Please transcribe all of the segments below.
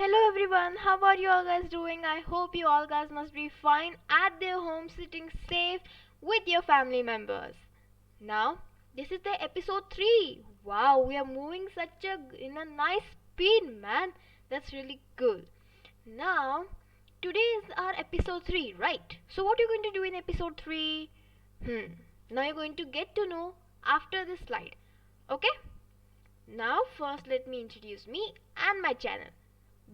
Hello everyone, how are you all guys doing? I hope you all guys must be fine at their home sitting safe with your family members. Now, this is the episode 3. Wow, we are moving in a nice speed, man. That's really good. Now, today is our episode 3, right? So what are you going to do in episode 3? Now you're going to get to know after this slide. Okay? Now, first let me introduce me and my channel.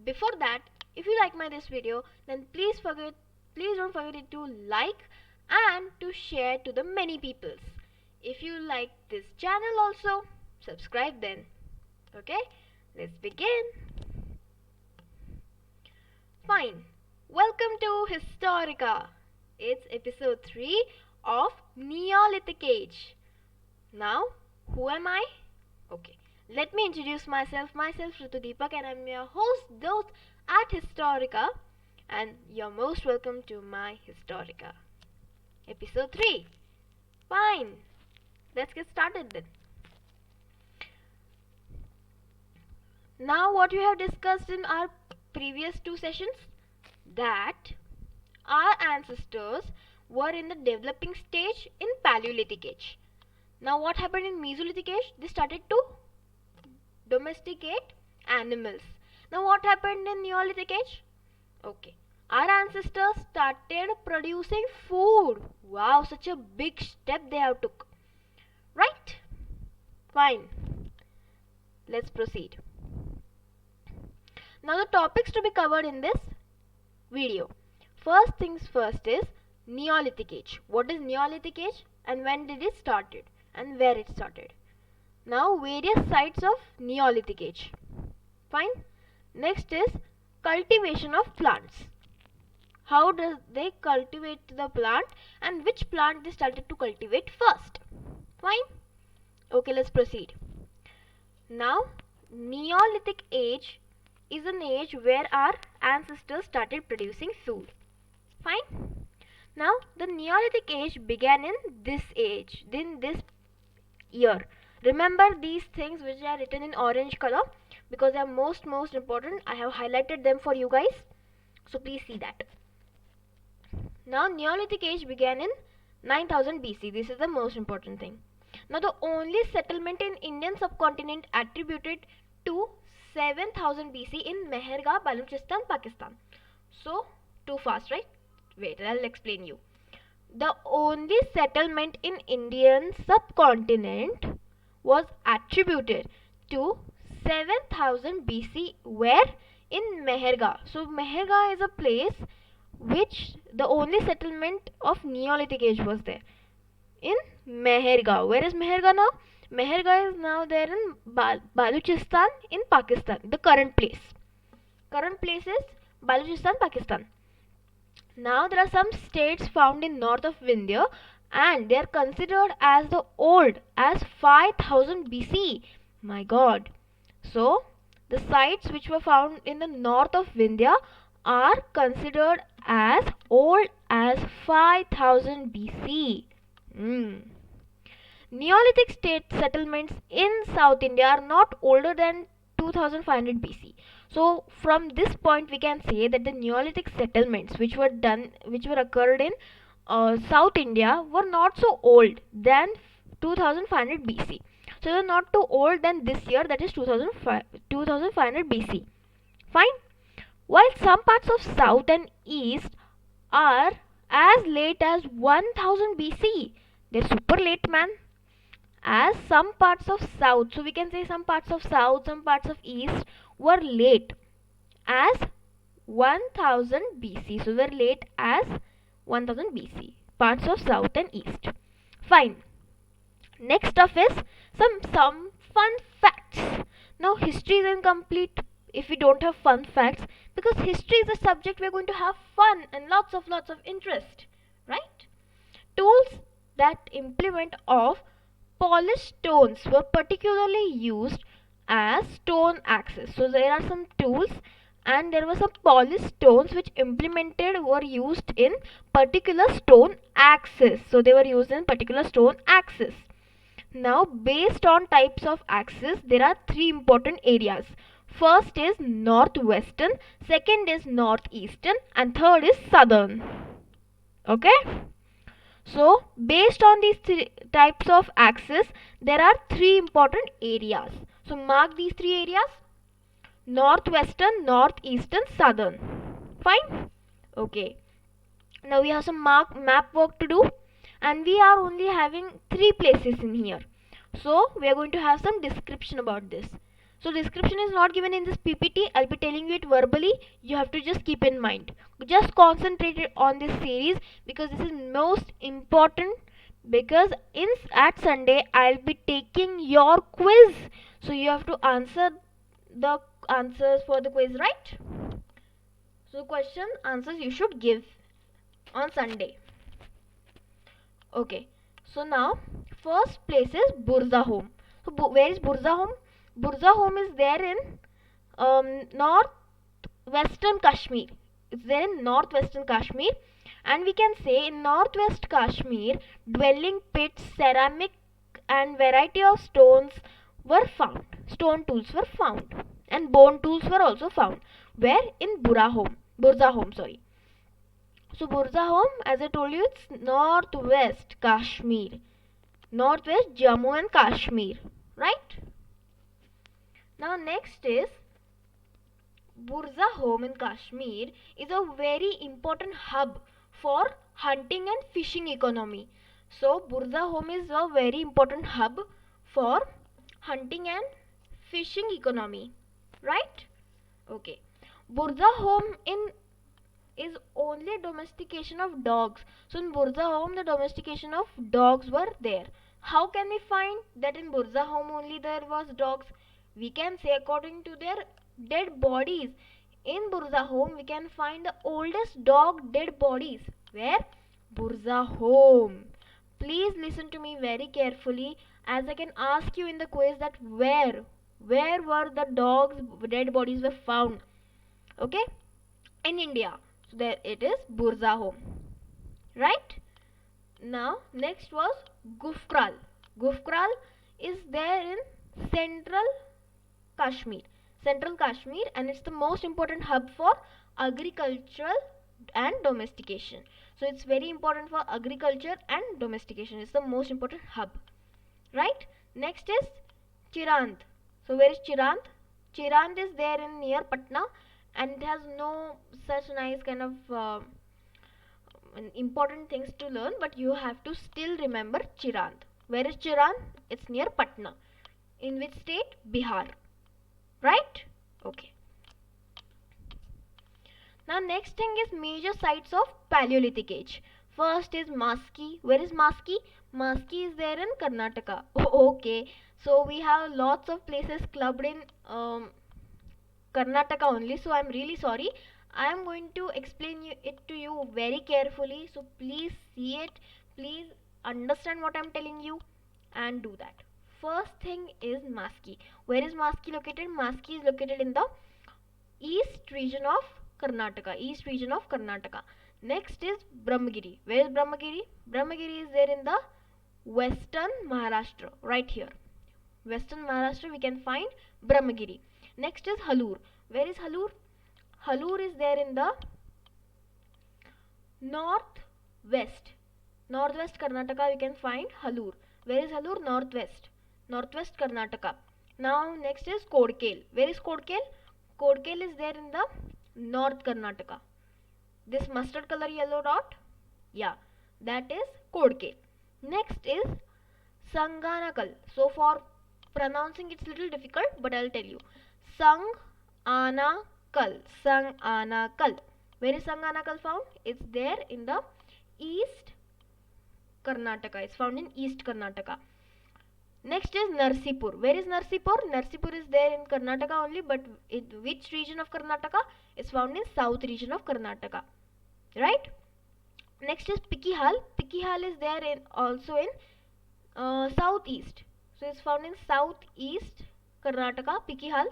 Before that, if you like this video, then please don't forget to like and to share to the many peoples. If you like this channel also, subscribe then. Okay, let's begin. Fine. Welcome to Historica. It's episode 3 of Neolithic Age. Now, who am I? Okay, let me introduce myself. Myself Ritu Deepak, and I'm your host at Historica, and you're most welcome to my Historica. Episode 3. Fine. Let's get started then. Now what we have discussed in our previous 2 sessions, that our ancestors were in the developing stage in Paleolithic Age. Now what happened in Mesolithic Age? They started to domesticate animals. Now what happened in Neolithic Age? Okay, our ancestors started producing food. Wow, such a big step they have took. Right? Fine. Let's proceed. Now the topics to be covered in this video. First things first is Neolithic Age. What is Neolithic Age and when did it started and where it started? Now various sites of Neolithic Age. Fine. Next is cultivation of plants. How does they cultivate the plant and which plant they started to cultivate first? Fine. Okay, let's proceed. Now Neolithic Age is an age where our ancestors started producing food. Fine. Now the Neolithic Age began in this year. Remember these things which are written in orange color because they are most important. I have highlighted them for you guys, so please see that. Now Neolithic Age began in 9000 BC. This is the most important thing. Now the only settlement in Indian subcontinent attributed to 7000 BC in Mehergarh, Balochistan, Pakistan. So too fast, right? Wait, I'll explain you. The only settlement in Indian subcontinent was attributed to 7000 BC, where in Mehergarh. So Mehergarh is a place which the only settlement of Neolithic Age was there. In Mehergarh. Where is Mehergarh now? Mehergarh is now there in Balochistan in Pakistan. The current place. Current place is Balochistan, Pakistan. Now there are some states found in north of India and they are considered as the old as 5000 BC. My god. So the sites which were found in the north of India are considered as old as 5000 BC. Neolithic state settlements in South India are not older than 2500 BC. So from this point we can say that the Neolithic settlements which were occurred in South India were not so old than 2500 BC. So they are not too old than this year, that is 2500 BC. Fine. While some parts of South and East are as late as 1000 BC. They're super late, man. As some parts of South, so we can say some parts of South, some parts of East were late as 1000 BC. So they're late as 1000 BC. Parts of South and East. Fine. Next up is some fun facts. Now history is incomplete if we don't have fun facts, because history is a subject we're going to have fun and lots of interest, right? Tools that implement of polished stones were particularly used as stone axes. So there are some tools and there were some polished stones which were used in particular stone axes. So they were used in particular stone axes. Now based on types of axes, there are 3 important areas. First is northwestern, second is northeastern, and third is southern. Okay? So, based on these three types of axis, there are three important areas. So, mark these three areas: northwestern, northeastern, southern. Fine? Okay. Now we have some map work to do, and we are only having three places in here. So, we are going to have some description about this. So, description is not given in this PPT. I'll be telling you it verbally. You have to just keep in mind. Just concentrate on this series because this is most important. Because at Sunday I'll be taking your quiz. So you have to answer the answers for the quiz, right? So question answers you should give on Sunday. Okay. So now first place is Burza Home. So where is Burza Home? Burza Home is there in northwestern Kashmir. It's there in northwestern Kashmir, and we can say in northwest Kashmir, dwelling pits, ceramic, and variety of stones were found. Stone tools were found, and bone tools were also found. Where in Burza Home, sorry. So Burza Home, as I told you, it's northwest Kashmir, northwest Jammu and Kashmir, right? Now next is Burza Home in Kashmir is a very important hub for hunting and fishing economy. So Burza Home is a very important hub for hunting and fishing economy, right? Okay. Burza Home in is only domestication of dogs. So in Burza Home the domestication of dogs were there. How can we find that in Burza Home only there was dogs? We can say according to their dead bodies. In Burza Home we can find the oldest dog dead bodies. Where? Burza Home. Please listen to me very carefully, as I can ask you in the quiz that where were the dogs dead bodies were found. Okay? In India. So there it is, Burza Home. Right? Now next was Gufkral. Gufkral is there in central Kashmir. Central Kashmir, and it's the most important hub for agricultural and domestication. So it's very important for agriculture and domestication. It's the most important hub. Right? Next is Chirand. So where is Chirand? Chirand is there in near Patna, and it has no such nice kind of important things to learn, but you have to still remember Chirand. Where is Chirand? It's near Patna. In which state? Bihar. Right? Okay. Now next thing is major sites of Paleolithic age. First is Maski. Where is Maski? Maski is there in Karnataka. Okay. So we have lots of places clubbed in Karnataka only. So I'm really sorry. I am going to explain it to you very carefully. So please see it. Please understand what I'm telling you and do that. First thing is Maski. Where is Maski located? Maski is located in the east region of Karnataka. East region of Karnataka. Next is Brahmagiri. Where is Brahmagiri? Brahmagiri is there in the western Maharashtra. Right here. Western Maharashtra we can find Brahmagiri. Next is Halur. Where is Halur? Halur is there in the northwest. Northwest Karnataka we can find Halur. Where is Halur? Northwest. Northwest Karnataka. Now next is Kodkel. Where is Kodkel? Kodkel is there in the North Karnataka. This mustard color yellow dot, yeah, that is Kodkel. Next is Sanganakal. So for pronouncing it's little difficult, but I'll tell you. Sanganakal. Sanganakal. Where is Sanganakal found? It's there in the East Karnataka. It's found in East Karnataka. Next is Narsipur. Where is Narsipur? Narsipur is there in Karnataka only, but in which region of Karnataka? It's found in South region of Karnataka. Right? Next is Pikihal. Pikihal is there also in Southeast. So it's found in Southeast Karnataka, Pikihal.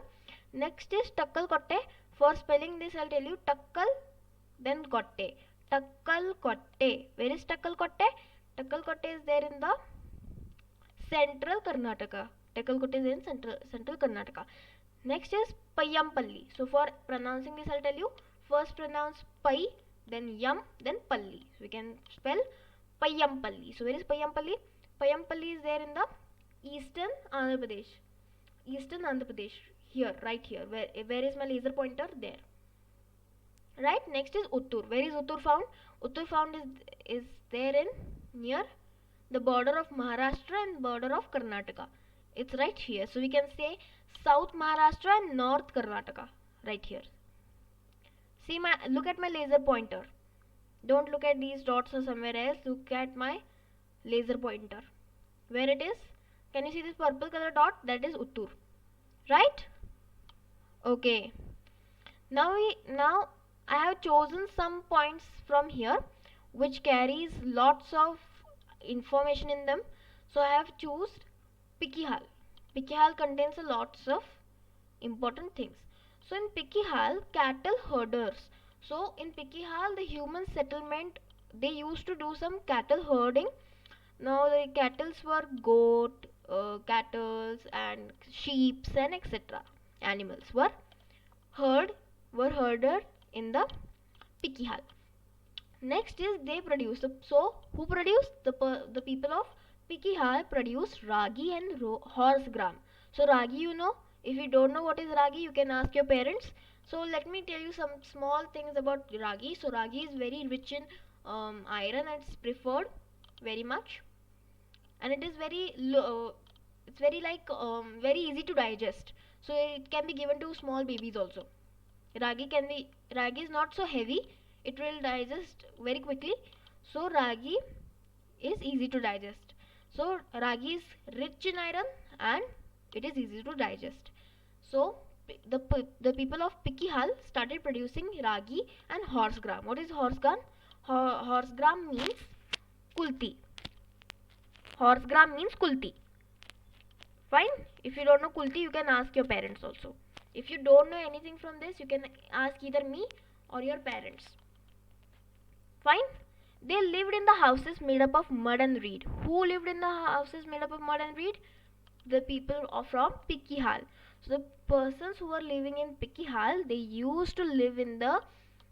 Next is Takkalkotte. For spelling this, I'll tell you Takkal, then Kotte. Takkalkotte. Where is Takkalkotte? Takkalkotte is there in the central Karnataka. Takkalkotte is in central Karnataka. Next is Payampalli. So for pronouncing this, I'll tell you, first pronounce Pai, then Yam, then Palli. So we can spell Payampalli. So where is Payampalli? Payampalli is there in the eastern Andhra Pradesh. Eastern Andhra Pradesh. Here, right here. Where is my laser pointer? There. Right. Next is Uttur. Where is Uttur found? Uttur found is there in near the border of Maharashtra and border of Karnataka. It's right here. So we can say South Maharashtra and North Karnataka. Right here. See look at my laser pointer. Don't look at these dots or somewhere else. Look at my laser pointer. Where it is? Can you see this purple color dot? That is Uttur. Right? Okay. Now I have chosen some points from here which carries lots of information in them. So I have chosen Pikihal. Pikihal contains a lots of important things. So in Pikihal, cattle herders. So in Pikihal, the human settlement, they used to do some cattle herding. Now the cattle were goat, cattle and sheep and etc. Animals were herded in the Pikihal. Next is they produce. So who produced? The people of Pikihal produce ragi and horse gram. So ragi, you know. If you don't know what is ragi, you can ask your parents. So let me tell you some small things about ragi. So ragi is very rich in iron and it's preferred very much, and it is very low. It's very very easy to digest. So it can be given to small babies also. Ragi is not so heavy, it will digest very quickly. So ragi is easy to digest. So ragi is rich in iron and it is easy to digest. So the people of Pikihal started producing ragi and horse gram. What is horse gram? Horse gram means kulti. Horse gram means kulti. Fine. If you don't know kulti, you can ask your parents also. If you don't know anything from this, you can ask either me or your parents. Fine. They lived in the houses made up of mud and reed. Who lived in the houses made up of mud and reed? The people from Pikihal. So the persons who were living in Pikihal, they used to live in the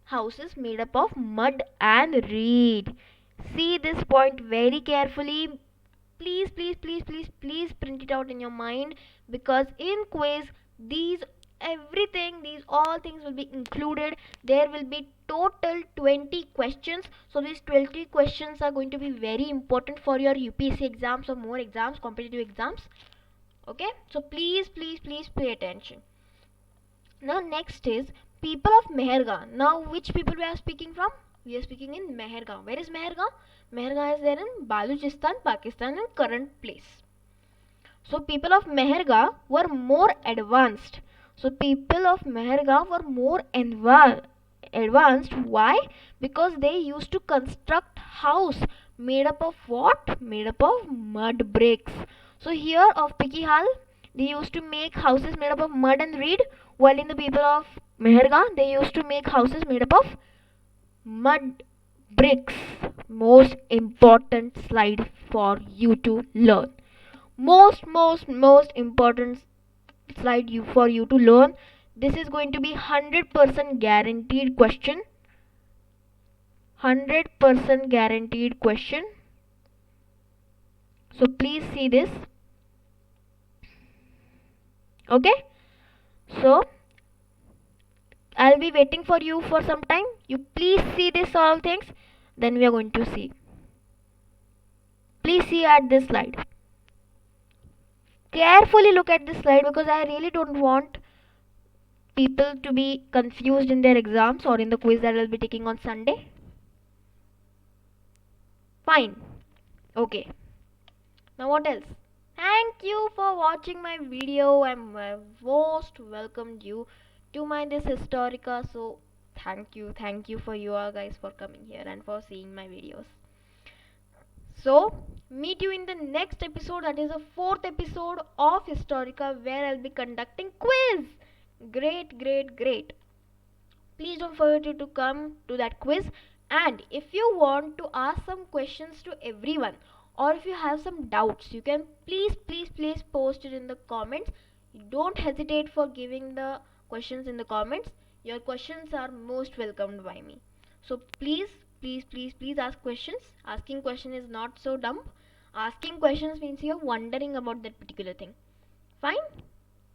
houses made up of mud and reed. See this point very carefully. Please print it out in your mind, because in quiz these all things will be included. There will be total 20 questions. So these 20 questions are going to be very important for your UPSC exams or more exams, competitive exams. Okay, so please pay attention. Now next is people of Mehergaon. Now which people we are speaking from? We are speaking in Mehergaon. Where is Mehergaon? Mehergaon is there in Balochistan, Pakistan, and current place. So people of Mehergaon were more advanced. So people of Mehergaon were more advanced. Why? Because they used to construct house made up of what? Made up of mud bricks. So here of Pikihal, they used to make houses made up of mud and reed, while in the people of Mehergaon, they used to make houses made up of mud bricks. Most important slide for you to learn. Most important slide for you to learn. This is going to be 100% guaranteed question. 100% guaranteed question. So please see this. Okay, so I'll be waiting for you for some time. You please see this all things, then we are going to see. Please see at this slide. Carefully look at this slide, because I really don't want people to be confused in their exams or in the quiz that I'll be taking on Sunday. Fine. Okay. Now what else? Thank you for watching my video. I'm most welcomed you to my this Historica. So thank you for you all guys for coming here and for seeing my videos. So meet you in the next episode, that is the 4th episode of Historica, where I'll be conducting quiz. Great. Please don't forget to come to that quiz. And if you want to ask some questions to everyone, or if you have some doubts, you can please post it in the comments. Don't hesitate for giving the questions in the comments. Your questions are most welcomed by me. So please, please ask questions. Asking question is not so dumb. Asking questions means you're wondering about that particular thing. Fine.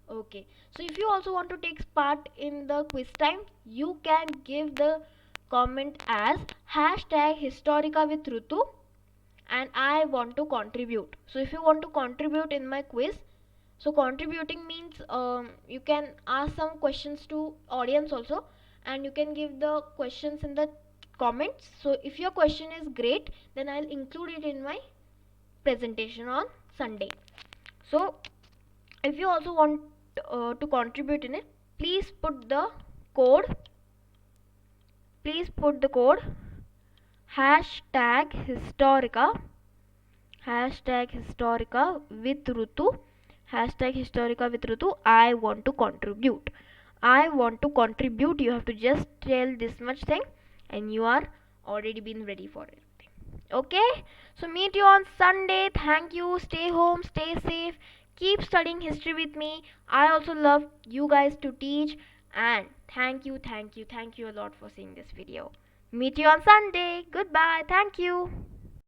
Okay, so if you also want to take part in the quiz time, you can give the comment as hashtag Historica with Rutu and I want to contribute. So if you want to contribute in my quiz, so contributing means you can ask some questions to audience also, and you can give the questions in the comments. So if your question is great, then I'll include it in my presentation on Sunday. So if you also want to contribute in it, please put the code please put the code hashtag historica with Rutu, hashtag historica with Rutu. I want to contribute. You have to just tell this much thing and you are already been ready for it. Okay, so meet you on Sunday. Thank you. Stay home, stay safe, keep studying history with me. I also love you guys to teach, and thank you a lot for seeing this video. Meet you on Sunday. Goodbye. Thank you.